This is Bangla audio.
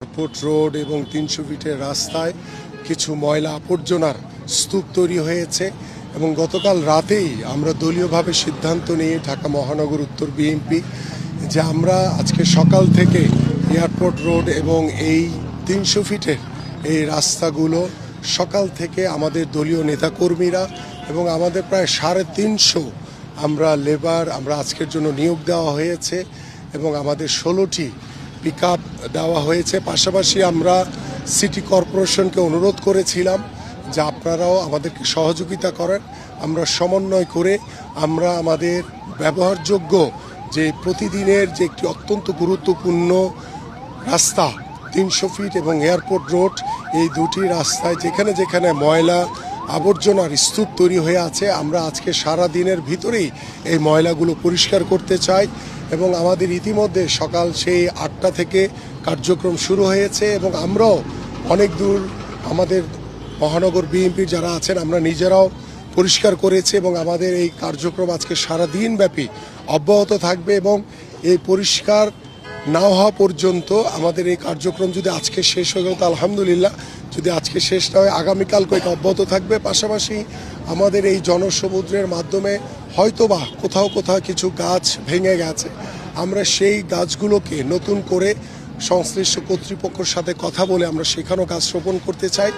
এয়ারপোর্ট রোড এবং ৩০০ ফিটের রাস্তায় কিছু ময়লা আবর্জনার স্তূপ তৈরি হয়েছে এবং গতকাল রাতেই আমরা দলীয়ভাবে সিদ্ধান্ত নিয়ে ঢাকা মহানগর উত্তর বিএনপি যে আমরা আজকে সকাল থেকে এয়ারপোর্ট রোড এবং এই ৩০০ ফিটের এই রাস্তাগুলো সকাল থেকে আমাদের দলীয় নেতাকর্মীরা এবং আমাদের প্রায় ৩৫০ আমরা লেবার আমরা আজকের জন্য নিয়োগ দেওয়া হয়েছে এবং আমাদের ১৬টি পিকআপ দেওয়া হয়েছে। পাশাপাশি আমরা সিটি কর্পোরেশনকে অনুরোধ করেছিলাম যে আপনারাও আমাদেরকে সহযোগিতা করেন, আমরা সমন্বয় করে আমরা আমাদের ব্যবহারযোগ্য যে প্রতিদিনের যে একটি অত্যন্ত গুরুত্বপূর্ণ রাস্তা ৩০০ ফিট এবং এয়ারপোর্ট রোড, এই দুটি রাস্তায় যেখানে যেখানে ময়লা আবর্জনার স্তূপ তৈরি হয়ে আছে আমরা আজকে সারা দিনের ভিতরেই এই ময়লাগুলো পরিষ্কার করতে চাই এবং আমাদের ইতিমধ্যে সকাল সেই ৮টা থেকে কার্যক্রম শুরু হয়েছে এবং আমরাও অনেক দূর আমাদের মহানগর বিএনপির যারা আছেন আমরা নিজেরাও পরিষ্কার করেছি এবং আমাদের এই কার্যক্রম আজকে সারা দিন ব্যাপী অব্যাহত থাকবে এবং এই পরিষ্কার না হওয়া পর্যন্ত আমাদের এই কার্যক্রম যদি আজকে শেষ হয়ে গেল তো আলহামদুলিল্লাহ, যদি আজকে শেষ না হয় আগামীকালকে এটা অব্যাহত থাকবে। পাশাপাশি আমাদের এই জনসমুদ্রের মাধ্যমে হয়তোবা কোথাও কোথাও কিছু গাছ ভেঙে গেছে, আমরা সেই গাছগুলোকে নতুন করে সংশ্লিষ্ট কর্তৃপক্ষের সাথে কথা বলে আমরা সেখানেও গাছ রোপণ করতে চাই।